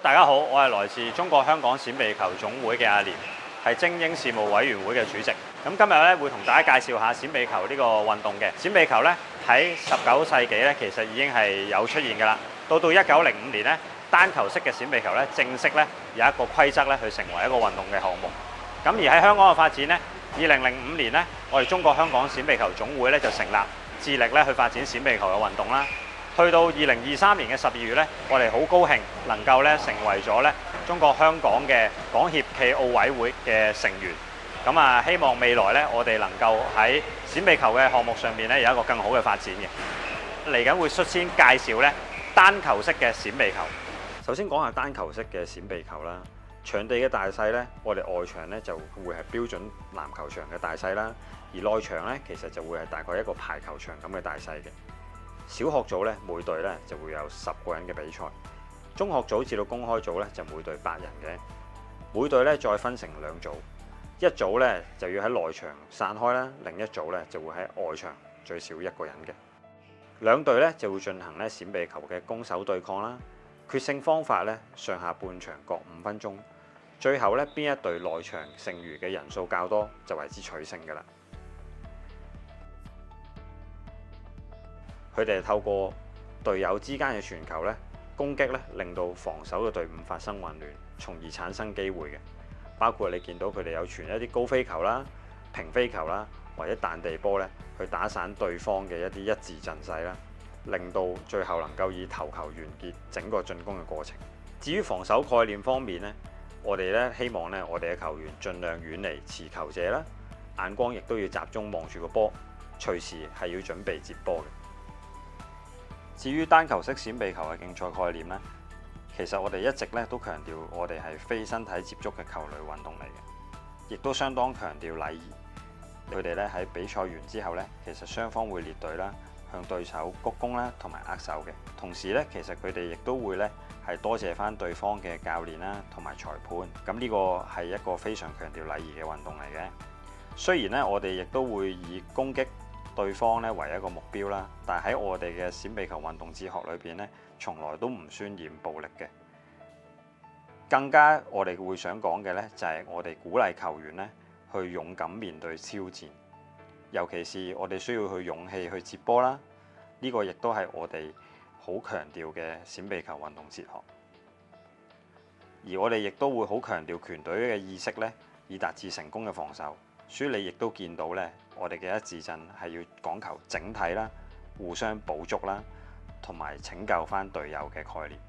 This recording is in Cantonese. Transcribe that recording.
大家好，我係來自中國香港閃避球總會嘅阿廉，係精英事務委員會嘅主席。咁今日咧會同大家介紹下閃避球呢個運動嘅。閃避球咧喺19世紀咧其實已經係有出現㗎啦。到1905年咧，單球式嘅閃避球咧正式咧有一個規則咧去成為一個運動嘅項目。咁而喺香港嘅發展咧，2005年咧，我哋中國香港閃避球總會咧就成立，致力咧去發展閃避球嘅運動啦。去到2023年嘅12月咧，我哋好高興能夠咧成為咗咧中國香港嘅港協暨奧委會嘅成員。咁啊，希望未來咧我哋能夠喺閃避球嘅項目上面咧有一個更好嘅發展嘅。嚟緊會率先介紹咧單球式嘅閃避球。首先講下單球式嘅閃避球啦。場地嘅大細咧，我哋外場咧就會係標準籃球場嘅大細啦，而內場咧其實就會係大概一個排球場咁嘅大細嘅。小學組咧每隊咧就會有10個人嘅比賽，中學組至到公開組咧就每隊8人嘅，每隊咧再分成兩組，一組咧就要喺內場散開啦，另一組咧就會喺外場最少1個人嘅。兩隊咧就會進行咧閃避球嘅攻守對抗啦，決勝方法咧上下半場各5分鐘，最後咧邊一隊內場剩餘嘅人數較多就為之取勝㗎啦。佢哋透過隊友之間嘅傳球咧，攻擊咧，令到防守嘅隊伍發生混亂，從而產生機會嘅。包括你見到佢哋有傳一啲高飛球啦、平飛球啦，或者彈地波咧，去打散對方嘅一啲一致陣勢啦，令到最後能夠以頭球完結整個進攻嘅過程。至於防守概念方面咧，我哋咧希望咧我哋嘅球員盡量遠離持球者啦，眼光亦都要集中望住個波，隨時係要準備接波嘅。至於單球式閃避球嘅競賽概念呢，其實我哋一直咧都強調我哋係非身體接觸嘅球類運動嚟嘅，亦都相當強調禮儀。佢哋咧喺比賽完之後咧，其實雙方會列隊啦，向對手鞠躬啦，同埋握手嘅。同時咧，其實佢哋亦都會咧係多謝翻對方嘅教練啦，同埋裁判。咁呢個係一個非常強調禮儀嘅運動嚟嘅。雖然咧，我哋亦都會以攻擊對方咧為一個目標啦，但係喺我哋嘅閃避球運動哲學裏邊咧，從來都唔渲染暴力嘅。更加我哋會想講嘅咧，就係我哋鼓勵球員咧去勇敢面對挑戰，尤其是我哋需要去勇氣去接波啦。呢個亦都係我哋好強調嘅閃避球運動哲學。而我哋亦都會好強調拳隊嘅意識咧，以達至成功嘅防守。所以你亦都見到咧，我哋嘅一致陣係要講求整體啦、互相補足啦，同埋拯救翻隊友嘅概念。